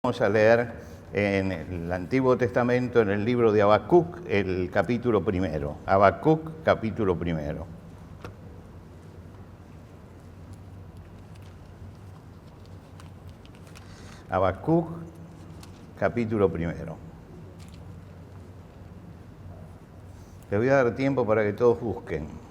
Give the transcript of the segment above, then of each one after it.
Vamos a leer en el Antiguo Testamento, en el libro de Habacuc, el capítulo primero. Habacuc, capítulo primero. Habacuc, capítulo primero. Les voy a dar tiempo para que todos busquen.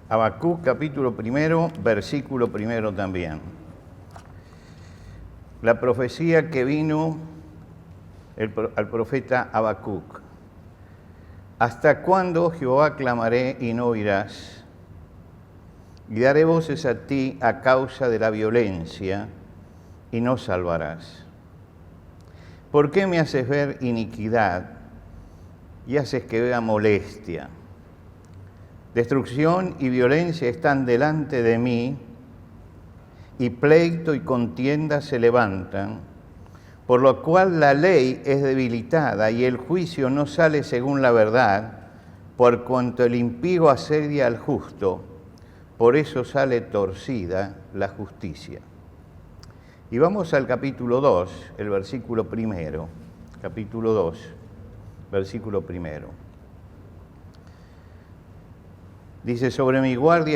Habacuc, capítulo primero, versículo primero también. La profecía que vino al profeta Habacuc. ¿Hasta cuándo, Jehová, clamaré y no oirás? Y daré voces a ti a causa de la violencia y no salvarás. ¿Por qué me haces ver iniquidad y haces que vea molestia? Destrucción y violencia están delante de mí, y pleito y contienda se levantan, por lo cual la ley es debilitada y el juicio no sale según la verdad, por cuanto el impío asedia al justo, por eso sale torcida la justicia. Y vamos al capítulo 2, el versículo primero. Capítulo 2, versículo primero. Dice, sobre mi guarda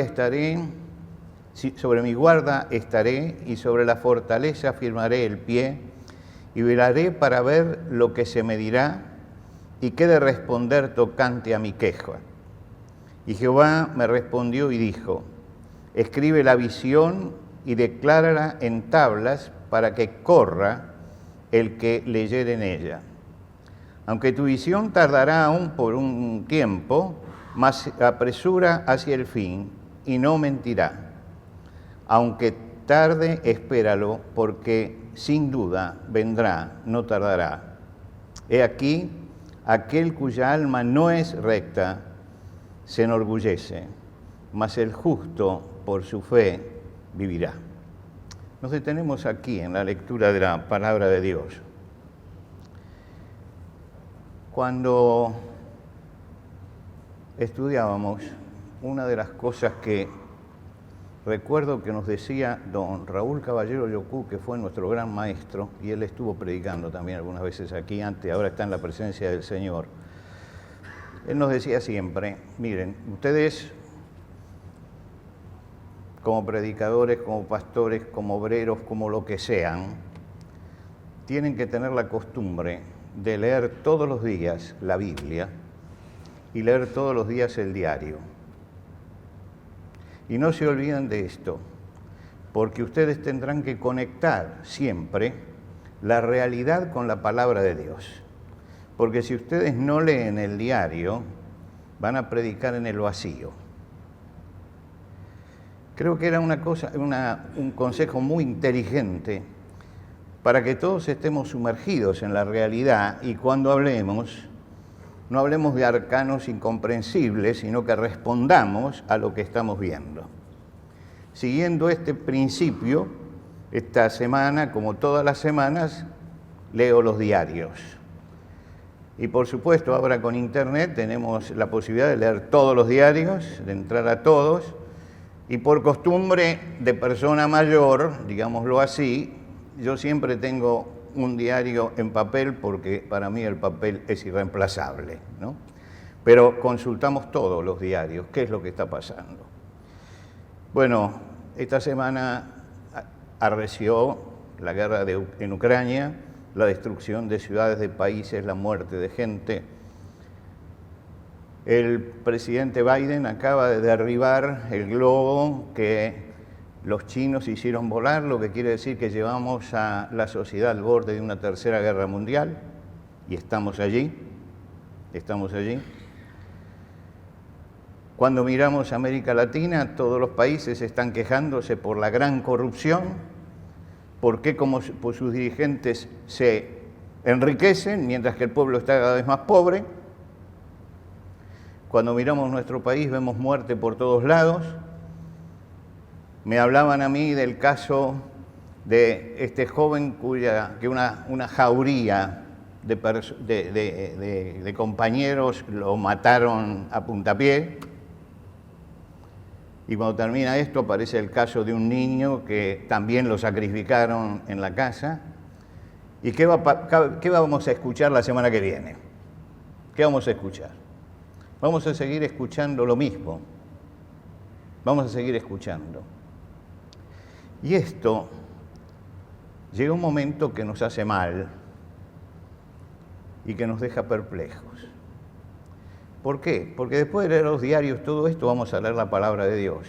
estaré y sobre la fortaleza firmaré el pie y velaré para ver lo que se me dirá y qué de responder tocante a mi queja. Y Jehová me respondió y dijo, escribe la visión y declárala en tablas para que corra el que leyere en ella. Aunque tu visión tardará aún por un tiempo, mas apresura hacia el fin y no mentirá. Aunque tarde, espéralo, porque sin duda vendrá, no tardará. He aquí, aquel cuya alma no es recta se enorgullece, mas el justo por su fe vivirá. Nos detenemos aquí en la lectura de la palabra de Dios. Cuando estudiábamos, una de las cosas que recuerdo que nos decía don Raúl Caballero Llocú, que fue nuestro gran maestro, y él estuvo predicando también algunas veces aquí antes, ahora está en la presencia del Señor. Él nos decía siempre, miren, ustedes como predicadores, como pastores, como obreros, como lo que sean, tienen que tener la costumbre de leer todos los días la Biblia y leer todos los días el diario. Y no se olviden de esto, porque ustedes tendrán que conectar siempre la realidad con la palabra de Dios. Porque si ustedes no leen el diario, van a predicar en el vacío. Creo que era un consejo muy inteligente para que todos estemos sumergidos en la realidad y cuando hablemos, no hablemos de arcanos incomprensibles, sino que respondamos a lo que estamos viendo. Siguiendo este principio, esta semana, como todas las semanas, leo los diarios. Y por supuesto, ahora con Internet tenemos la posibilidad de leer todos los diarios, de entrar a todos, y por costumbre de persona mayor, digámoslo así, yo siempre tengo un diario en papel porque para mí el papel es irreemplazable, ¿no? Pero consultamos todos los diarios, qué es lo que está pasando. Bueno, esta semana arreció la guerra en Ucrania, la destrucción de ciudades, de países, la muerte de gente. El presidente Biden acaba de derribar el globo que los chinos hicieron volar, lo que quiere decir que llevamos a la sociedad al borde de una tercera guerra mundial, y estamos allí. Cuando miramos América Latina, todos los países están quejándose por la gran corrupción, porque pues sus dirigentes se enriquecen mientras que el pueblo está cada vez más pobre. Cuando miramos nuestro país vemos muerte por todos lados. Me hablaban a mí del caso de este joven que una jauría de compañeros lo mataron a puntapié. Y cuando termina esto aparece el caso de un niño que también lo sacrificaron en la casa. ¿Y qué vamos a escuchar la semana que viene? ¿Qué vamos a escuchar? Vamos a seguir escuchando lo mismo. Vamos a seguir escuchando. Y esto llega un momento que nos hace mal y que nos deja perplejos. ¿Por qué? Porque después de leer los diarios, todo esto, vamos a leer la palabra de Dios.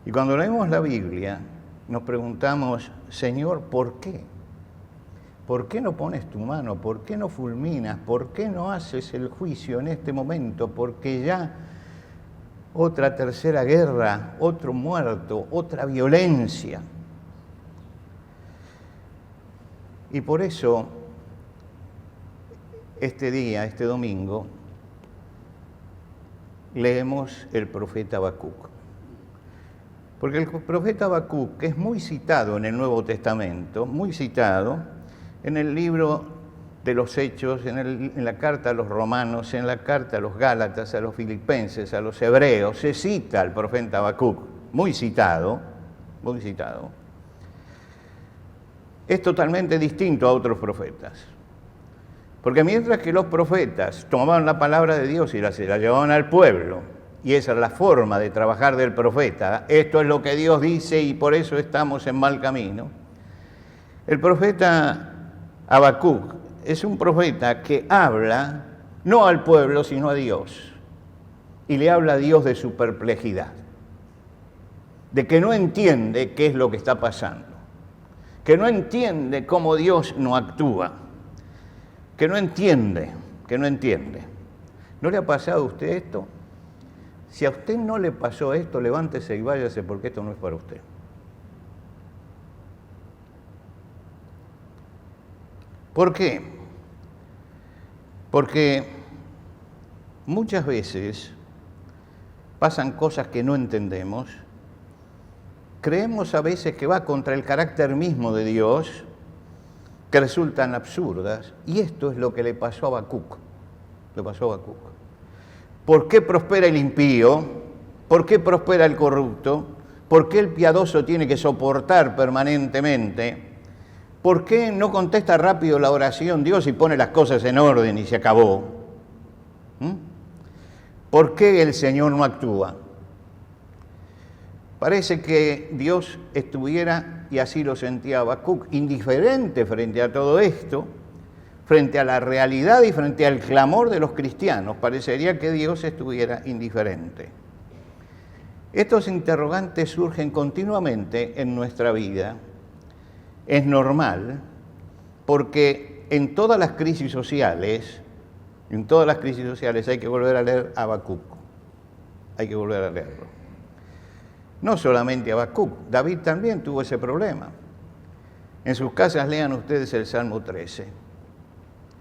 Y cuando leemos la Biblia, nos preguntamos, Señor, ¿por qué? ¿Por qué no pones tu mano? ¿Por qué no fulminas? ¿Por qué no haces el juicio en este momento? Porque ya otra tercera guerra, otro muerto, otra violencia. Y por eso, este día, este domingo, leemos el profeta Habacuc. Porque el profeta Habacuc es muy citado en el Nuevo Testamento, muy citado en el libro de los Hechos, en la carta a los romanos, en la carta a los gálatas, a los filipenses, a los hebreos, se cita al profeta Habacuc, muy citado, muy citado. Es totalmente distinto a otros profetas. Porque mientras que los profetas tomaban la palabra de Dios y se la llevaban al pueblo, y esa es la forma de trabajar del profeta, esto es lo que Dios dice y por eso estamos en mal camino, el profeta Habacuc es un profeta que habla no al pueblo sino a Dios, y le habla a Dios de su perplejidad, de que no entiende qué es lo que está pasando, que no entiende cómo Dios no actúa, que no entiende. ¿No le ha pasado a usted esto? Si a usted no le pasó esto, levántese y váyase porque esto no es para usted. ¿Por qué? Porque muchas veces pasan cosas que no entendemos, creemos a veces que va contra el carácter mismo de Dios, que resultan absurdas, y esto es lo que le pasó a Habacuc. ¿Por qué prospera el impío? ¿Por qué prospera el corrupto? ¿Por qué el piadoso tiene que soportar permanentemente? ¿Por qué no contesta rápido la oración Dios y pone las cosas en orden y se acabó? ¿Por qué el Señor no actúa? Parece que Dios estuviera, y así lo sentía Habacuc, indiferente frente a todo esto, frente a la realidad y frente al clamor de los cristianos. Parecería que Dios estuviera indiferente. Estos interrogantes surgen continuamente en nuestra vida. Es normal, porque en todas las crisis sociales hay que volver a leer a Habacuc. Hay que volver a leerlo. No solamente Habacuc, David también tuvo ese problema. En sus casas lean ustedes el Salmo 13.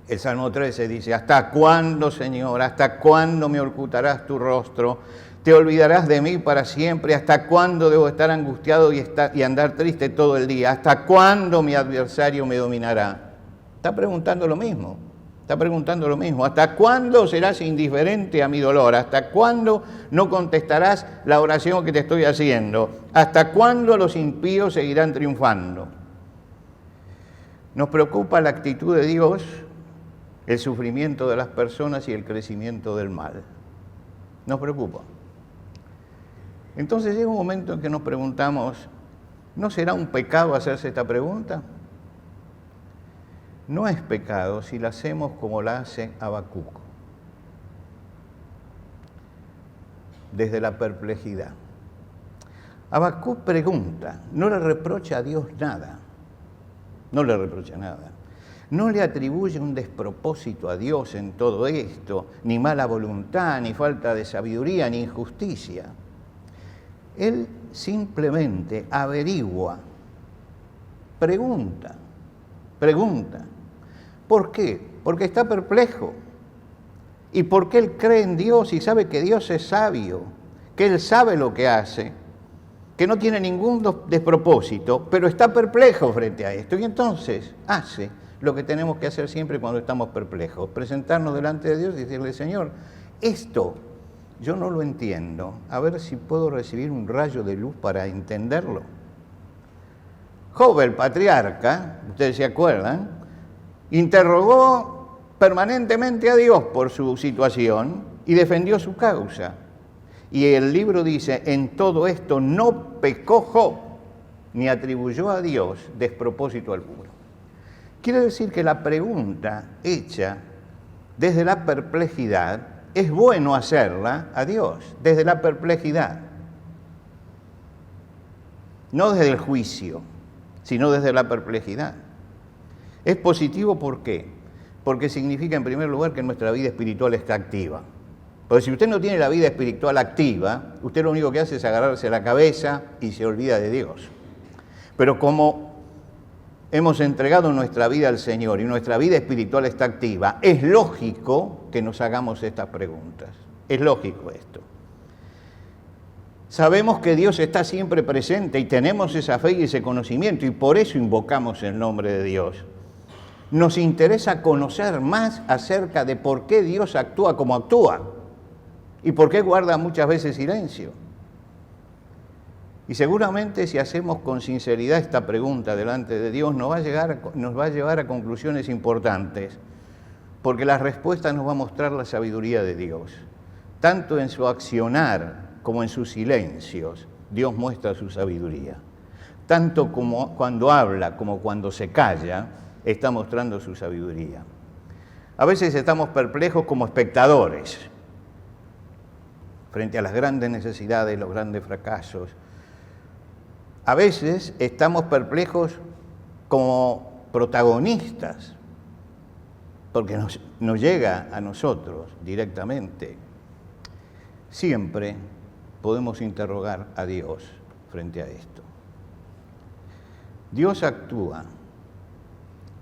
El Salmo 13 dice, ¿hasta cuándo, Señor? ¿Hasta cuándo me ocultarás tu rostro? ¿Te olvidarás de mí para siempre? ¿Hasta cuándo debo estar angustiado y andar triste todo el día? ¿Hasta cuándo mi adversario me dominará? Está preguntando lo mismo. ¿Hasta cuándo serás indiferente a mi dolor? ¿Hasta cuándo no contestarás la oración que te estoy haciendo? ¿Hasta cuándo los impíos seguirán triunfando? Nos preocupa la actitud de Dios, el sufrimiento de las personas y el crecimiento del mal. Nos preocupa. Entonces llega un momento en que nos preguntamos, ¿no será un pecado hacerse esta pregunta? No es pecado si la hacemos como la hace Habacuc, desde la perplejidad. Habacuc pregunta, no le reprocha a Dios nada, no le atribuye un despropósito a Dios en todo esto, ni mala voluntad, ni falta de sabiduría, ni injusticia. Él simplemente averigua, pregunta. ¿Por qué? Porque está perplejo. Y porque él cree en Dios y sabe que Dios es sabio, que Él sabe lo que hace. que no tiene ningún despropósito, pero está perplejo frente a esto. Y entonces hace lo que tenemos que hacer siempre cuando estamos perplejos, presentarnos delante de Dios y decirle, Señor, esto yo no lo entiendo, a ver si puedo recibir un rayo de luz para entenderlo. Job, el patriarca, ustedes se acuerdan, interrogó permanentemente a Dios por su situación y defendió su causa. Y el libro dice, en todo esto no pecó Job, ni atribuyó a Dios despropósito alguno. Quiere decir que la pregunta hecha desde la perplejidad, es bueno hacerla a Dios, desde la perplejidad. No desde el juicio, sino desde la perplejidad. Es positivo, ¿por qué? Porque significa, en primer lugar, que nuestra vida espiritual está activa. Porque si usted no tiene la vida espiritual activa, usted lo único que hace es agarrarse la cabeza y se olvida de Dios. Pero como hemos entregado nuestra vida al Señor y nuestra vida espiritual está activa, es lógico que nos hagamos estas preguntas. Es lógico esto. Sabemos que Dios está siempre presente y tenemos esa fe y ese conocimiento y por eso invocamos el nombre de Dios. Nos interesa conocer más acerca de por qué Dios actúa como actúa y por qué guarda muchas veces silencio. Y seguramente si hacemos con sinceridad esta pregunta delante de Dios nos va a llevar a conclusiones importantes, porque la respuesta nos va a mostrar la sabiduría de Dios. Tanto en su accionar como en sus silencios, Dios muestra su sabiduría. Tanto como cuando habla como cuando se calla, está mostrando su sabiduría. A veces estamos perplejos como espectadores frente a las grandes necesidades, los grandes fracasos. A veces estamos perplejos como protagonistas, porque nos llega a nosotros directamente. Siempre podemos interrogar a Dios frente a esto. Dios actúa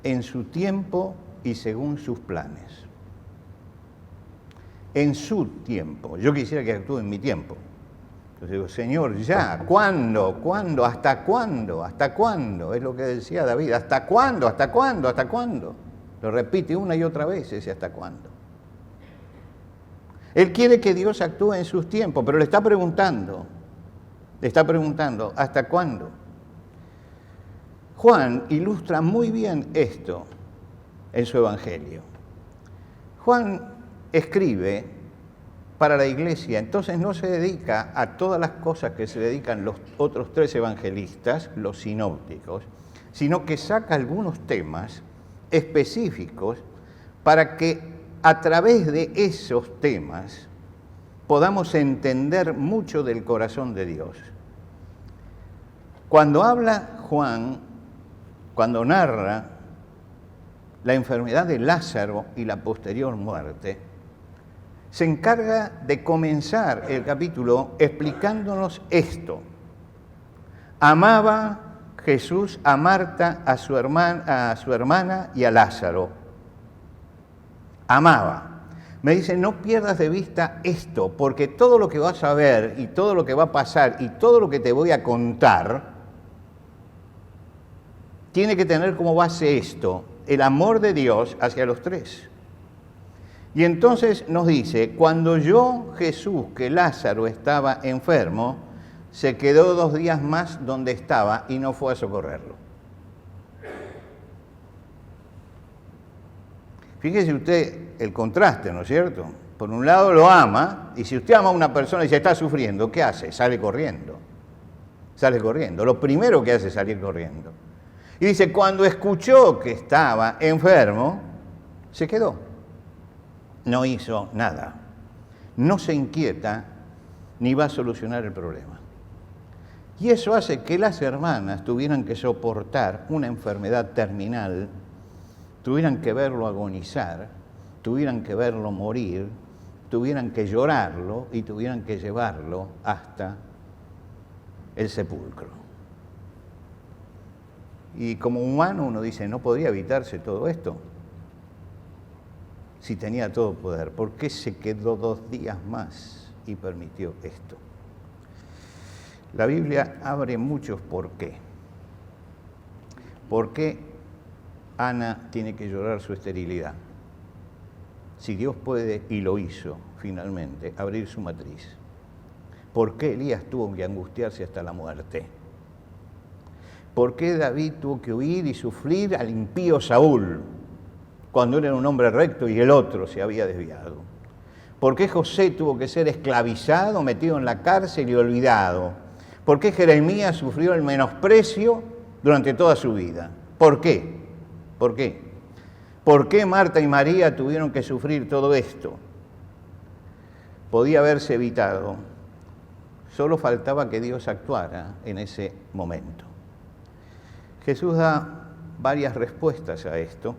en su tiempo y según sus planes. En su tiempo. Yo quisiera que actúe en mi tiempo. Entonces digo, Señor, ya, ¿cuándo? ¿Cuándo? ¿Hasta cuándo? ¿Hasta cuándo? Es lo que decía David, ¿hasta cuándo? ¿Hasta cuándo? ¿Hasta cuándo? Lo repite una y otra vez ese ¿hasta cuándo? Él quiere que Dios actúe en sus tiempos, pero le está preguntando, ¿hasta cuándo? Juan ilustra muy bien esto en su Evangelio. Juan escribe para la iglesia, entonces no se dedica a todas las cosas que se dedican los otros tres evangelistas, los sinópticos, sino que saca algunos temas específicos para que a través de esos temas podamos entender mucho del corazón de Dios. Cuando habla Juan, cuando narra la enfermedad de Lázaro y la posterior muerte, se encarga de comenzar el capítulo explicándonos esto. Amaba Jesús a Marta, a su hermana y a Lázaro. Amaba. Me dice, no pierdas de vista esto, porque todo lo que vas a ver y todo lo que va a pasar y todo lo que te voy a contar tiene que tener como base esto, el amor de Dios hacia los tres. Y entonces nos dice, cuando oyó Jesús que Lázaro estaba enfermo, se quedó 2 días más donde estaba y no fue a socorrerlo. Fíjese usted el contraste, ¿no es cierto? Por un lado lo ama, y si usted ama a una persona y se está sufriendo, ¿qué hace? Sale corriendo. Sale corriendo. Lo primero que hace es salir corriendo. Y dice, cuando escuchó que estaba enfermo, se quedó. No hizo nada. No se inquieta ni va a solucionar el problema. Y eso hace que las hermanas tuvieran que soportar una enfermedad terminal, tuvieran que verlo agonizar, tuvieran que verlo morir, tuvieran que llorarlo y tuvieran que llevarlo hasta el sepulcro. Y como humano uno dice, ¿no podría evitarse todo esto? Si tenía todo poder, ¿por qué se quedó 2 días más y permitió esto? La Biblia abre muchos por qué. ¿Por qué Ana tiene que llorar su esterilidad? Si Dios puede, y lo hizo finalmente, abrir su matriz. ¿Por qué Elías tuvo que angustiarse hasta la muerte? ¿Por qué David tuvo que huir y sufrir al impío Saúl, cuando él era un hombre recto y el otro se había desviado? ¿Por qué José tuvo que ser esclavizado, metido en la cárcel y olvidado? ¿Por qué Jeremías sufrió el menosprecio durante toda su vida? ¿Por qué? ¿Por qué? ¿Por qué Marta y María tuvieron que sufrir todo esto? Podía haberse evitado. Solo faltaba que Dios actuara en ese momento. Jesús da varias respuestas a esto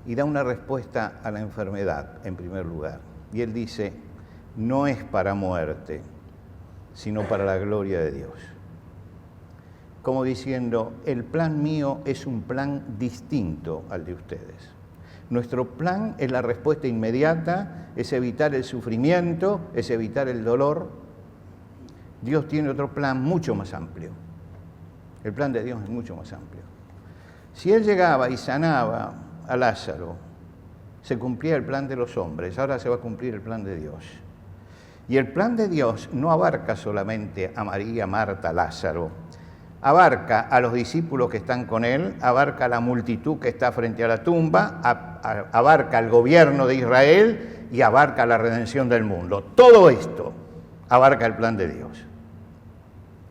y da una respuesta a la enfermedad en primer lugar. Y él dice, no es para muerte, sino para la gloria de Dios. Como diciendo, el plan mío es un plan distinto al de ustedes. Nuestro plan es la respuesta inmediata, es evitar el sufrimiento, es evitar el dolor. Dios tiene otro plan mucho más amplio. El plan de Dios es mucho más amplio. Si Él llegaba y sanaba a Lázaro, se cumplía el plan de los hombres, ahora se va a cumplir el plan de Dios. Y el plan de Dios no abarca solamente a María, Marta, Lázaro, abarca a los discípulos que están con Él, abarca a la multitud que está frente a la tumba, abarca al gobierno de Israel y abarca la redención del mundo. Todo esto abarca el plan de Dios.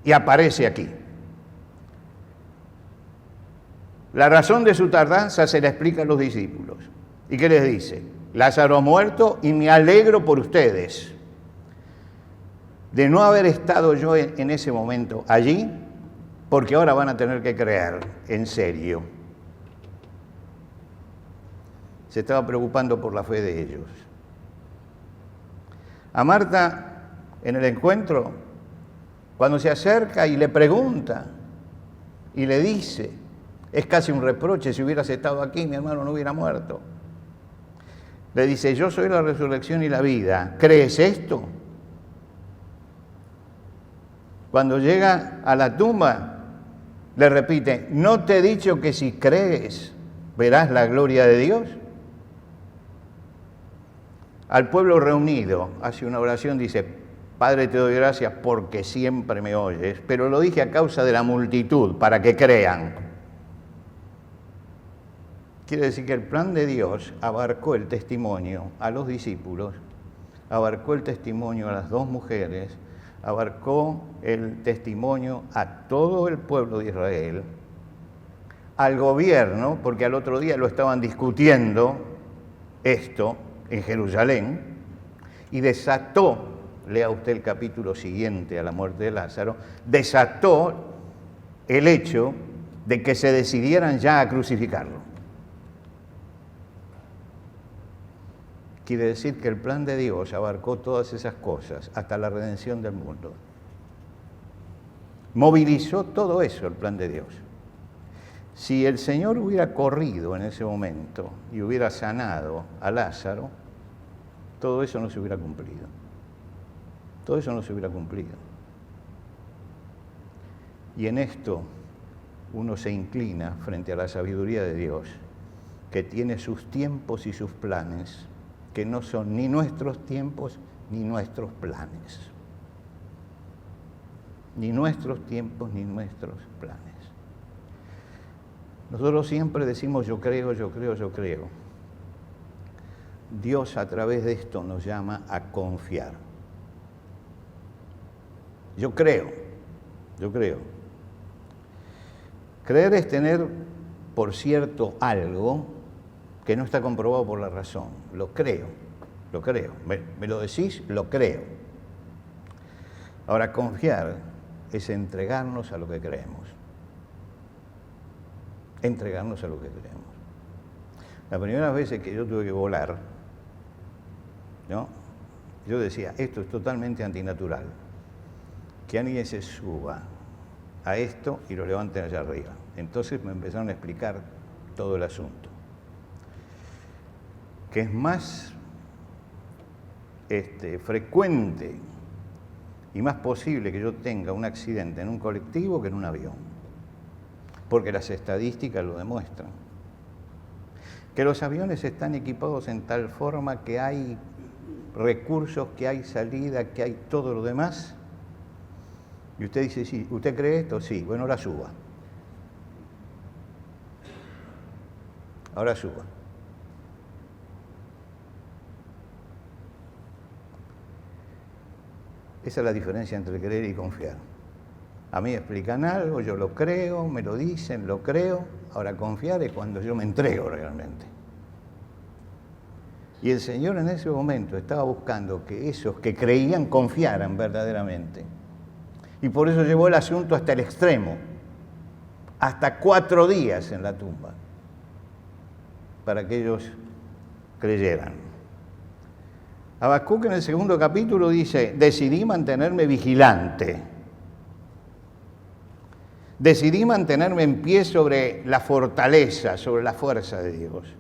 Y aparece aquí. La razón de su tardanza se la explica a los discípulos. ¿Y qué les dice? Lázaro ha muerto y me alegro por ustedes. De no haber estado yo en ese momento allí, porque ahora van a tener que creer, en serio. Se estaba preocupando por la fe de ellos. A Marta, en el encuentro, cuando se acerca y le pregunta, y le dice, es casi un reproche, si hubieras estado aquí, mi hermano no hubiera muerto. Le dice, yo soy la resurrección y la vida, ¿crees esto? Cuando llega a la tumba, le repite, ¿no te he dicho que si crees verás la gloria de Dios? Al pueblo reunido hace una oración, dice, Padre, te doy gracias porque siempre me oyes, pero lo dije a causa de la multitud, para que crean. Quiere decir que el plan de Dios abarcó el testimonio a los discípulos, abarcó el testimonio a las dos mujeres, abarcó el testimonio a todo el pueblo de Israel, al gobierno, porque al otro día lo estaban discutiendo esto en Jerusalén, y desató, lea usted el capítulo siguiente a la muerte de Lázaro, desató el hecho de que se decidieran ya a crucificarlo. Quiere decir que el plan de Dios abarcó todas esas cosas, hasta la redención del mundo. Movilizó todo eso el plan de Dios. Si el Señor hubiera corrido en ese momento y hubiera sanado a Lázaro, todo eso no se hubiera cumplido. Todo eso no se hubiera cumplido. Y en esto uno se inclina frente a la sabiduría de Dios, que tiene sus tiempos y sus planes, que no son ni nuestros tiempos ni nuestros planes. Ni nuestros tiempos ni nuestros planes. Nosotros siempre decimos yo creo, yo creo, yo creo. Dios a través de esto nos llama a confiar. Yo creo, yo creo. Creer es tener por cierto algo que no está comprobado por la razón. Lo creo, lo creo. Me lo decís, lo creo. Ahora, confiar es entregarnos a lo que creemos. Entregarnos a lo que creemos. Las primeras veces que yo tuve que volar, ¿no? Yo decía, esto es totalmente antinatural. Que alguien se suba a esto y lo levanten allá arriba. Entonces me empezaron a explicar todo el asunto. Que es más frecuente y más posible que yo tenga un accidente en un colectivo que en un avión, porque las estadísticas lo demuestran. Que los aviones están equipados en tal forma que hay recursos, que hay salida, que hay todo lo demás. Y usted dice, sí, ¿usted cree esto? Sí, bueno, ahora suba. Ahora suba. Esa es la diferencia entre creer y confiar. A mí me explican algo, yo lo creo, me lo dicen, lo creo. Ahora confiar es cuando yo me entrego realmente. Y el Señor en ese momento estaba buscando que esos que creían confiaran verdaderamente. Y por eso llevó el asunto hasta el extremo, hasta 4 días en la tumba, para que ellos creyeran. Habacuc en el 2 capítulo dice, decidí mantenerme vigilante. Decidí mantenerme en pie sobre la fortaleza, sobre la fuerza de Dios.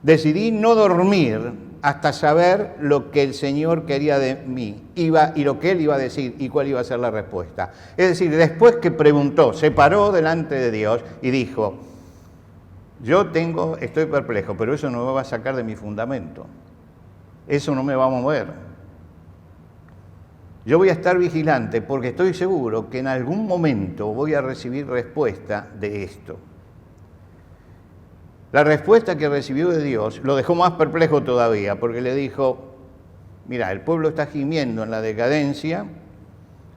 Decidí no dormir hasta saber lo que el Señor quería de mí y lo que Él iba a decir y cuál iba a ser la respuesta. Es decir, después que preguntó, se paró delante de Dios y dijo, estoy perplejo, pero eso no me va a sacar de mi fundamento. Eso no me va a mover. Yo voy a estar vigilante porque estoy seguro que en algún momento voy a recibir respuesta de esto. La respuesta que recibió de Dios lo dejó más perplejo todavía, porque le dijo, mira, el pueblo está gimiendo en la decadencia,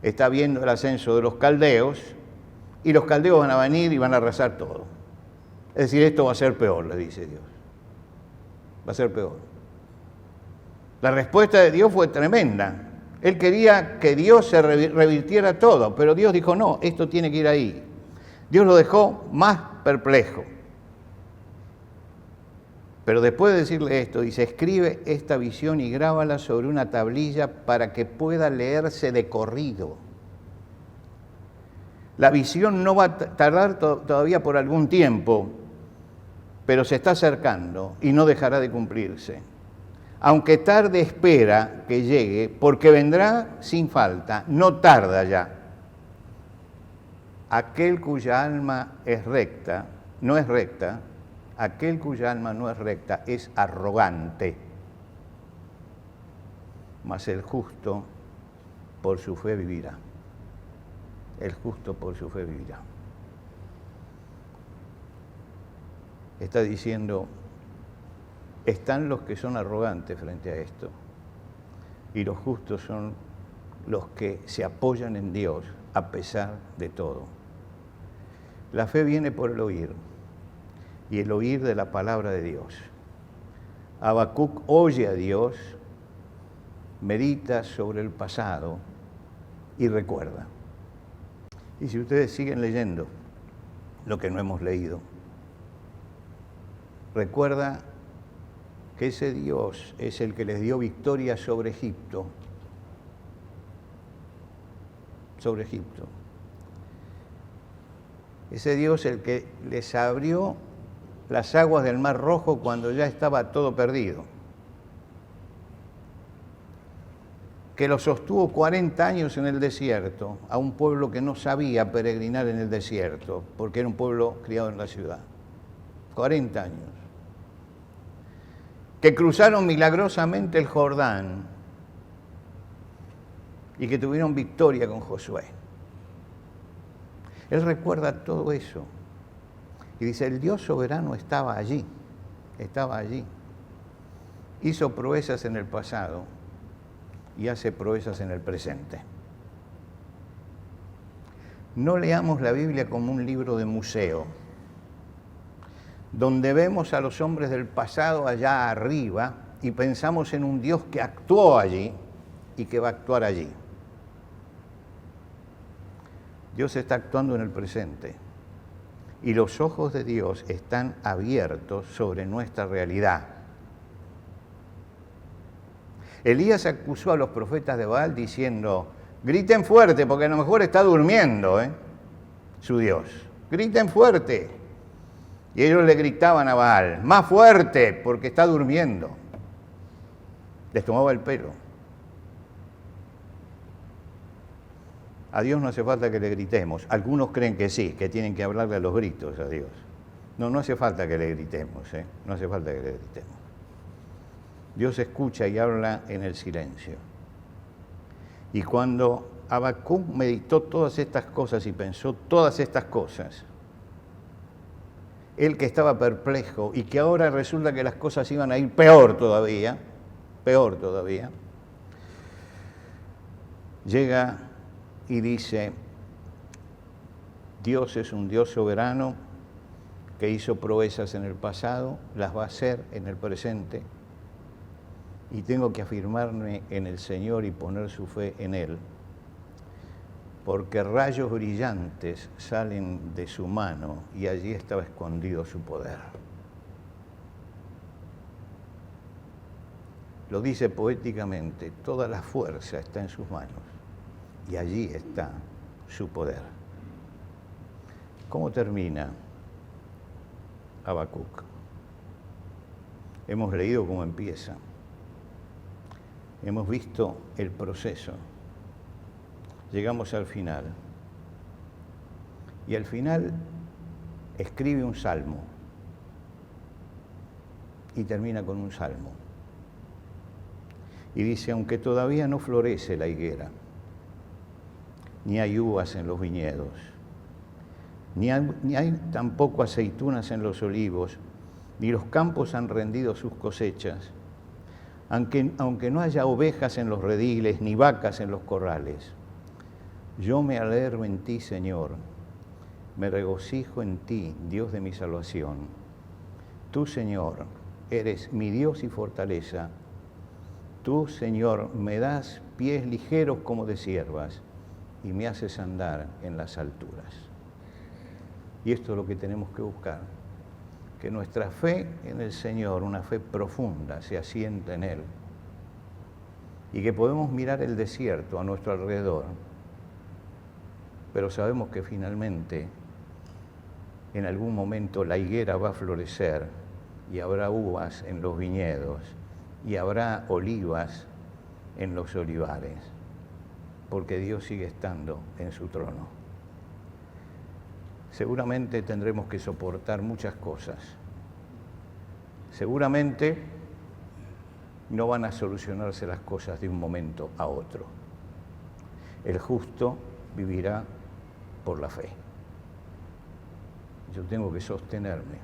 está viendo el ascenso de los caldeos, y los caldeos van a venir y van a arrasar todo. Es decir, esto va a ser peor, le dice Dios. Va a ser peor. La respuesta de Dios fue tremenda. Él quería que Dios se revirtiera todo, pero Dios dijo, no, esto tiene que ir ahí. Dios lo dejó más perplejo. Pero después de decirle esto, dice, escribe esta visión y grábala sobre una tablilla para que pueda leerse de corrido. La visión no va a tardar todavía por algún tiempo, pero se está acercando y no dejará de cumplirse. Aunque tarde, espera que llegue, porque vendrá sin falta, no tarda ya. Aquel cuya alma no es recta, aquel cuya alma no es recta es arrogante, mas el justo por su fe vivirá. El justo por su fe vivirá. Está diciendo, están los que son arrogantes frente a esto, y los justos son los que se apoyan en Dios a pesar de todo. La fe viene por el oír, y el oír de la palabra de Dios. Habacuc oye a Dios, medita sobre el pasado y recuerda. Y si ustedes siguen leyendo lo que no hemos leído, recuerda que ese Dios es el que les dio victoria sobre Egipto. Sobre Egipto. Ese Dios el que les abrió las aguas del Mar Rojo cuando ya estaba todo perdido. Que los sostuvo 40 años en el desierto, a un pueblo que no sabía peregrinar en el desierto, porque era un pueblo criado en la ciudad. 40 años. Que cruzaron milagrosamente el Jordán y que tuvieron victoria con Josué. Él recuerda todo eso. Y dice, el Dios soberano estaba allí. Hizo proezas en el pasado y hace proezas en el presente. No leamos la Biblia como un libro de museo, donde vemos a los hombres del pasado allá arriba y pensamos en un Dios que actuó allí y que va a actuar allí. Dios está actuando en el presente y los ojos de Dios están abiertos sobre nuestra realidad. Elías acusó a los profetas de Baal diciendo, griten fuerte porque a lo mejor está durmiendo, su Dios. Griten fuerte. Y ellos le gritaban a Baal, más fuerte porque está durmiendo. Les tomaba el pelo. A Dios no hace falta que le gritemos. Algunos creen que sí, que tienen que hablarle a los gritos a Dios. No, no hace falta que le gritemos, no hace falta que le gritemos. Dios escucha y habla en el silencio. Y cuando Habacuc meditó todas estas cosas y pensó todas estas cosas, él que estaba perplejo y que ahora resulta que las cosas iban a ir peor todavía, llega y dice, Dios es un Dios soberano que hizo proezas en el pasado, las va a hacer en el presente, y tengo que afirmarme en el Señor y poner su fe en Él, porque rayos brillantes salen de su mano y allí estaba escondido su poder. Lo dice poéticamente, toda la fuerza está en sus manos y allí está su poder. ¿Cómo termina Habacuc? Hemos leído cómo empieza. Hemos visto el proceso. Llegamos al final. Y al final escribe un salmo. Y termina con un salmo. Y dice, aunque todavía no florece la higuera, ni hay uvas en los viñedos, ni hay tampoco aceitunas en los olivos, ni los campos han rendido sus cosechas, aunque no haya ovejas en los rediles, ni vacas en los corrales, yo me alegro en ti, Señor, me regocijo en ti, Dios de mi salvación. Tú, Señor, eres mi Dios y fortaleza. Tú, Señor, me das pies ligeros como de ciervas y me haces andar en las alturas. Y esto es lo que tenemos que buscar, que nuestra fe en el Señor, una fe profunda, se asienta en Él y que podemos mirar el desierto a nuestro alrededor, pero sabemos que finalmente en algún momento la higuera va a florecer y habrá uvas en los viñedos y habrá olivas en los olivares, porque Dios sigue estando en su trono. Seguramente tendremos que soportar muchas cosas. Seguramente no van a solucionarse las cosas de un momento a otro. El justo vivirá por la fe. Yo tengo que sostenerme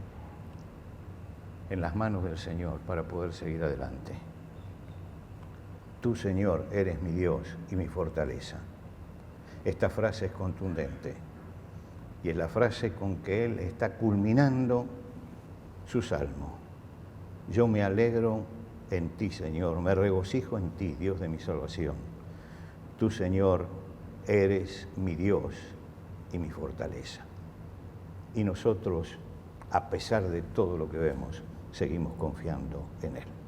en las manos del Señor para poder seguir adelante. Tú, Señor, eres mi Dios y mi fortaleza. Esta frase es contundente y es la frase con que Él está culminando su salmo. Yo me alegro en ti, Señor, me regocijo en ti, Dios de mi salvación. Tú, Señor, eres mi Dios y mi fortaleza. Y nosotros, a pesar de todo lo que vemos, seguimos confiando en Él.